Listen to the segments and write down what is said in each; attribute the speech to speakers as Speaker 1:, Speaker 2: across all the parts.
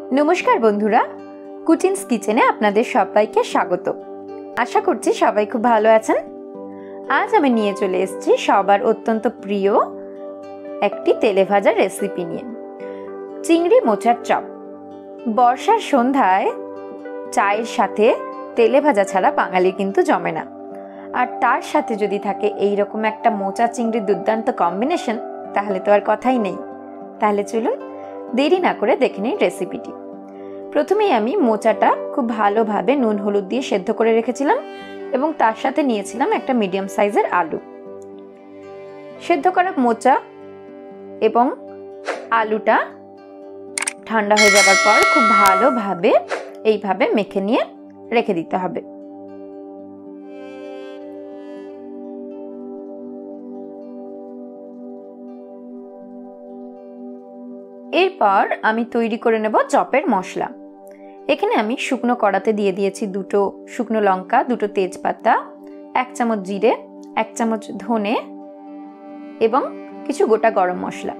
Speaker 1: नमस्कार बंधुरा कुचिन्स किचेने आपनादेर सबाइके स्वागत। आशा करछि सबाई खूब भालो आछेन। आज आमि निये चले एसेछि सबार अत्यंत प्रिय एकटी तेले भाजा रेसिपि निये, चिंगड़ी मोचार चप। बर्षार सन्ध्याय चायेर साथे तेले भाजा छाड़ा बांगालिर किन्तु जमे ना, आर तार साथे जदि थाके एई रकम एकटा मोचा चिंगड़ी दुर्दान्त कम्बिनेशन ताहले तो आर कथाई नेई। ताहले चलुन देरी ना करे देखे निই रेसिपिटी। प्रथमेই আমি মোচাটা খুব ভালোভাবে নুন হলুদ দিয়ে সেদ্ধ করে রেখেছিলাম এবং তার সাথে নিয়েছিলাম একটা মিডিয়াম সাইজের আলু। সেদ্ধ করা মোচা এবং আলুটা ঠান্ডা হয়ে যাবার পর খুব ভালোভাবে এইভাবে মেখে নিয়ে রেখে দিতে হবে। এরপর আমি তৈরি করে নেব চপের মশলা। এখানে আমি শুকনো কড়াতে দিয়ে দিয়েছি দুটো শুকনো লঙ্কা, দুটো তেজপাতা, এক চামচ জিরে, এক চামচ ধনে এবং কিছু গোটা গরম মশলা।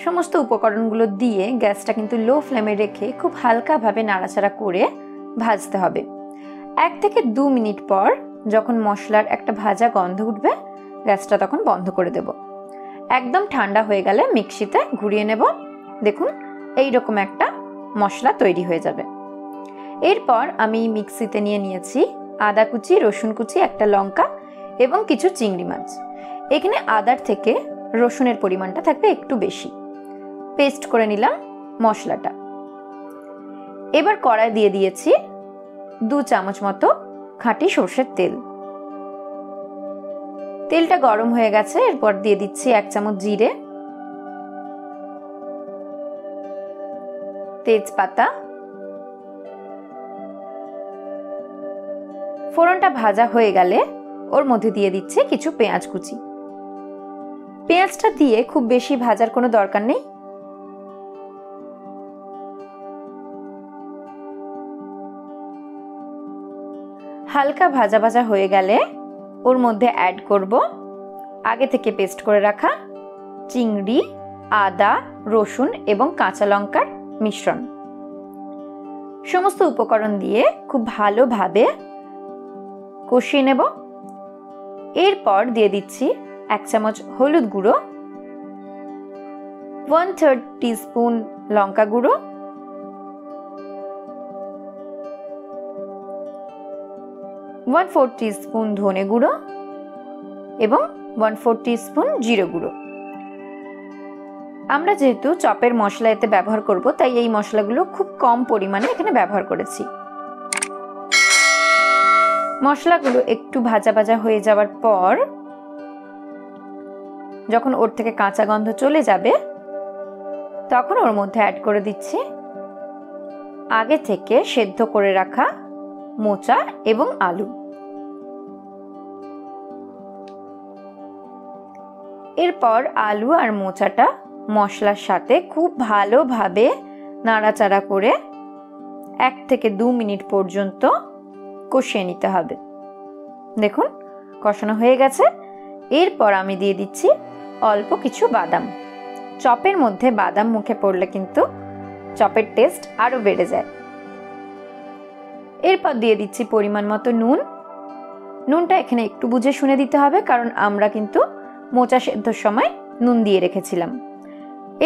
Speaker 1: সমস্ত উপকরণগুলো দিয়ে গ্যাসটা কিন্তু লো ফ্লেমে রেখে খুব হালকাভাবে নাড়াচাড়া করে ভাজতে হবে। 1 থেকে 2 মিনিট পর যখন মশলার একটা ভাজা গন্ধ উঠবে গ্যাসটা তখন বন্ধ করে দেব। একদম ঠান্ডা হয়ে গেলে মিক্সিতে ঘুরিয়ে নেব। দেখুন এই রকম একটা মশলা তৈরি হয়ে যাবে। এরপর আমি মিক্সিতে নিয়ে নিয়েছি আদা কুচি, রসুন কুচি, একটা লঙ্কা এবং কিছু চিংড়ি মাছ। এখানে আদার থেকে রসুনের পরিমাণটা থাকবে একটু বেশি। পেস্ট করে নিলাম মশলাটা। এবার কড়াই দিয়ে দিয়েছি 2 চামচ মতো খাঁটি সরষের তেল। তেলটা গরম হয়ে গেছে। এরপর দিয়ে দিচ্ছি 1 চামচ জিরে, তেজপাতা। ফোড়নটা ভাজা হয়ে গেলে ওর মধ্যে দিয়ে দিচ্ছি কিছু পেঁয়াজ কুচি। পেঁয়াজটা দিয়ে খুব বেশি ভাজার কোনো দরকার নেই। হালকা ভাজা ভাজা হয়ে গেলে ওর মধ্যে অ্যাড করব আগে থেকে পেস্ট করে রাখা চিংড়ি, আদা, রসুন এবং কাঁচা লঙ্কার মিশ্রণ। সমস্ত উপকরণ দিয়ে খুব ভালোভাবে কষিয়ে নেব। এরপর দিয়ে দিচ্ছি 1 চামচ হলুদ গুঁড়ো, 1/3 টিস্পুন লঙ্কা গুঁড়ো, 1/4 টিস্পুন ধনে গুঁড়ো এবং 1/4 টিস্পুন জিরে গুঁড়ো। আমরা যেহেতু চপের মশলা এতে ব্যবহার করব তাই এই মশলাগুলো খুব কম পরিমাণে এখানে ব্যবহার করেছি। মশলাগুলো একটু ভাজা ভাজা হয়ে যাওয়ার পর যখন ওর থেকে কাঁচা গন্ধ চলে যাবে তখন ওর মধ্যে অ্যাড করে দিচ্ছি আগে থেকে সেদ্ধ করে রাখা মোচা এবং আলু। এরপর আলু আর মোচাটা মশলার সাথে খুব ভালোভাবে নাড়াচাড়া করে 1 থেকে 2 মিনিট পর্যন্ত কষিয়ে নিতে হবে। দেখুন কষানো হয়ে গেছে। এরপর আমি দিয়ে দিচ্ছি অল্প কিছু বাদাম। চপের মধ্যে বাদাম মুখে পড়লে কিন্তু চপের টেস্ট আরো বেড়ে যায়। এরপর দিয়ে দিচ্ছি পরিমাণ মতো নুন। নুনটা এখানে একটু বুঝে শুনে দিতে হবে কারণ আমরা কিন্তু মোচা সেদ্ধর সময় নুন দিয়ে রেখেছিলাম।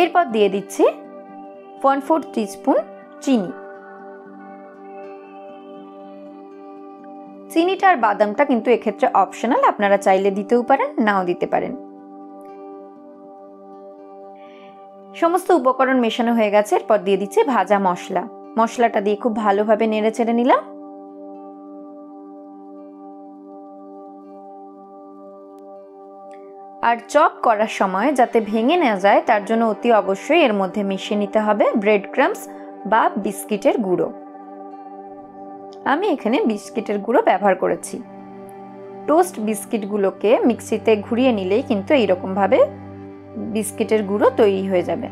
Speaker 1: এরপর দিয়ে দিচ্ছি 1/4 টিস্পুন চিনি। চিনিটা আর বাদামটা কিন্তু এক্ষেত্রে অপশনাল, আপনারা চাইলে দিতেও পারেন, নাও দিতে পারেন। সমস্ত উপকরণ মেশানো হয়ে গেছে। এরপর দিয়ে দিচ্ছি ভাজা মশলা। মশলাটা দিয়ে খুব ভালোভাবে নেড়ে চেড়ে নিলাম। আর চপ করার সময় যাতে ভেঙে না যায় তার জন্য অতি অবশ্যই এর মধ্যে মিশিয়ে নিতে হবে ব্রেড ক্রাম্বস বা বিস্কিটের গুঁড়ো। আমি এখানে বিস্কিটের গুঁড়ো ব্যবহার করেছি। টোস্ট বিস্কিটগুলোকে মিক্সিতে ঘুরিয়ে নিলেই কিন্তু এইরকম ভাবে বিস্কিটের গুঁড়ো তৈরি হয়ে যাবে।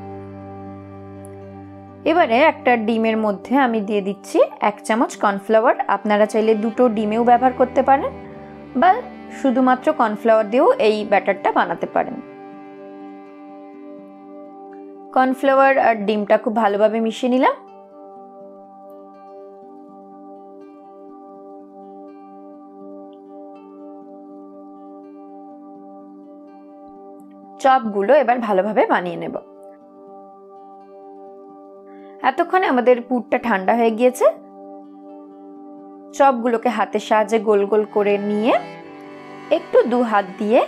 Speaker 1: এবারে একটা ডিমের মধ্যে আমি দিয়ে দিচ্ছি 1 চামচ কর্নফ্লাওয়ার। আপনারা চাইলে 2টো ডিমেও ব্যবহার করতে পারেন বা শুধুমাত্র কর্নফ্লাওয়ার দিয়েও এই ব্যাটারটা বানাতে পারেন। কর্নফ্লাওয়ার আর ডিমটা খুব ভালোভাবে মিশিয়ে নিলাম। চপগুলো এবার ভালোভাবে বানিয়ে নেব। এতক্ষণে আমাদের পুরটা ঠান্ডা হয়ে গিয়েছে। চপগুলোকে হাতের সাহায্যে গোল গোল করে নিয়ে একটু দু হাত দিয়ে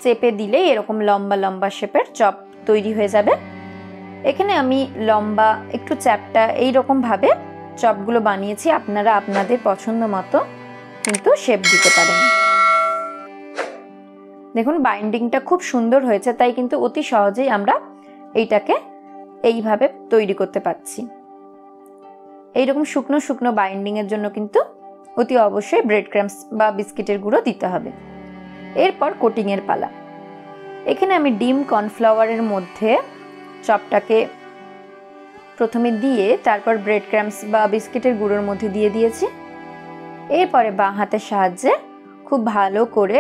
Speaker 1: চেপে দিলে এরকম লম্বা লম্বা শেপের চপ তৈরি হয়ে যাবে। এখানে আমি লম্বা একটু চ্যাপটা এইরকম ভাবে চপগুলো বানিয়েছি। আপনারা আপনাদের পছন্দ মতো কিন্তু শেপ দিতে পারেন। দেখুন বাইন্ডিংটা খুব সুন্দর হয়েছে, তাই কিন্তু অতি সহজেই আমরা এইটাকে এইভাবে তৈরি করতে পারছি। এইরকম শুকনো শুকনো বাইন্ডিং এর জন্য কিন্তু অতি অবশ্যই ব্রেড ক্রাম্বস বা বিস্কিটের গুঁড়ো দিতে হবে। এরপর কোটিং এর পালা। এখানে আমি ডিম কর্নফ্লাওয়ারের মধ্যে চপটাকে প্রথমে দিয়ে তারপর ব্রেড ক্রাম্বস বা বিস্কিটের গুঁড়োর মধ্যে দিয়ে দিয়েছি। এরপরে বাঁ হাতের সাহায্যে খুব ভালো করে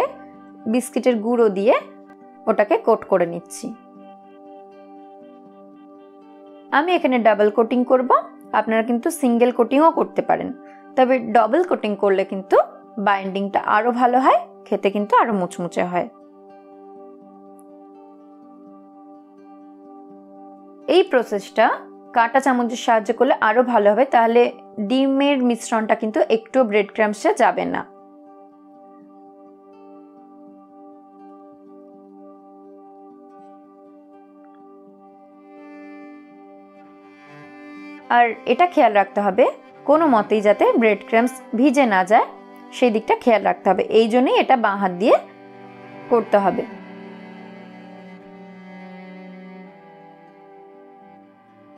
Speaker 1: বিস্কিটের গুঁড়ো দিয়ে ওটাকে কোট করে নিচ্ছি। আমি এখানে ডাবল কোটিং করব। আপনারা কিন্তু সিঙ্গেল কোটিংও করতে পারেন, তবে ডাবল কোটিং করলে কিন্তু বাইন্ডিংটা আরো ভালো হয়, খেতে কিন্তু আরো মুচমুচে হয়। এই প্রসেসটা কাঁটা চামচের সাহায্যে করলে আরো ভালো হবে, তাহলে ডিমের মিশ্রণটা কিন্তু একটু ব্রেড ক্রাম্বসে যাবে না। আর এটা খেয়াল রাখতে হবে কোনো মতেই যাতে ব্রেড ক্রাম্বস ভিজে না যায়, সেই দিকটা খেয়াল রাখতে হবে। এই জন্যই এটা বাঁ হাত দিয়ে করতে হবে।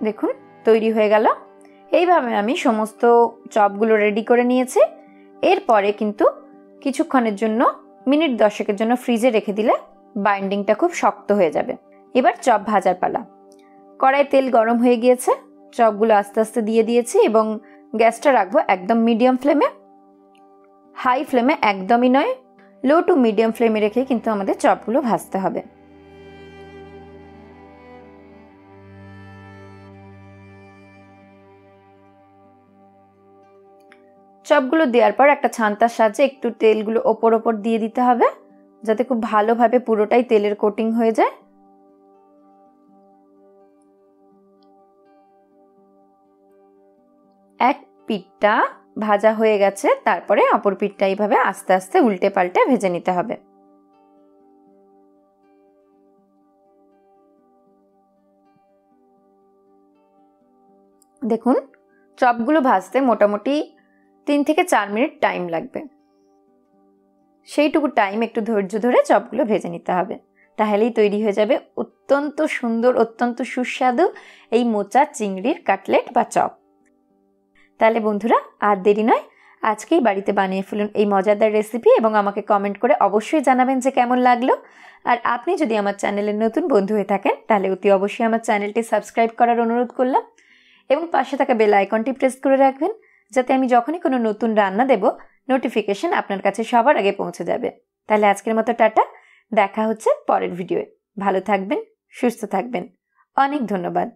Speaker 1: দেখুন তৈরি হয়ে গেল। এইভাবে আমি সমস্ত চপগুলো রেডি করে নিয়েছি। এরপরে কিন্তু কিছুক্ষণের জন্য মিনিট 10-এর জন্য ফ্রিজে রেখে দিলে বাইন্ডিংটা খুব শক্ত হয়ে যাবে। এবার চপ ভাজার পালা। কড়াইয়ে তেল গরম হয়ে গিয়েছে, চপগুলো আস্তে আস্তে দিয়ে দিয়েছি এবং গ্যাসটা রাখবো একদম মিডিয়াম ফ্লেমে। হাই ফ্লেমে একদমই নয়, লো টু মিডিয়াম ফ্লেমে রেখে কিন্তু আমাদের চপগুলো ভাজতে হবে। চপগুলো দেওয়ার পর একটা ছান্তার সাহায্যে একটু তেলগুলো ওপর ওপর দিয়ে দিতে হবে, যাতে খুব ভালোভাবে পুরোটাই তেলের কোটিং হয়ে যায়। এক পিঠটা ভাজা হয়ে গেছে, তারপরে অপর পিঠটা এইভাবে আস্তে আস্তে উল্টে পাল্টে ভেজে নিতে হবে। দেখুন চপগুলো ভাজতে মোটামুটি 3 থেকে 4 মিনিট টাইম লাগবে। সেইটুকু টাইম একটু ধৈর্য ধরে চপগুলো ভেজে নিতে হবে, তাহলেই তৈরি হয়ে যাবে অত্যন্ত সুন্দর, অত্যন্ত সুস্বাদু এই মোচা চিংড়ির কাটলেট বা চপ। তাহলে বন্ধুরা আর দেরি নয়, আজকেই বাড়িতে বানিয়ে ফেলুন এই মজাদার রেসিপি এবং আমাকে কমেন্ট করে অবশ্যই জানাবেন যে কেমন লাগলো। আর আপনি যদি আমার চ্যানেলের নতুন বন্ধু হয়ে থাকেন তাহলে অতি অবশ্যই আমার চ্যানেলটি সাবস্ক্রাইব করার অনুরোধ করলাম এবং পাশে থাকা বেল আইকনটি প্রেস করে রাখবেন, যাতে আমি যখনই কোনো নতুন রান্না দেব নোটিফিকেশন আপনার কাছে সবার আগে পৌঁছে যাবে। তাহলে আজকের মতো টাটা, দেখা হচ্ছে পরের ভিডিওয়ে। ভালো থাকবেন, সুস্থ থাকবেন। অনেক ধন্যবাদ।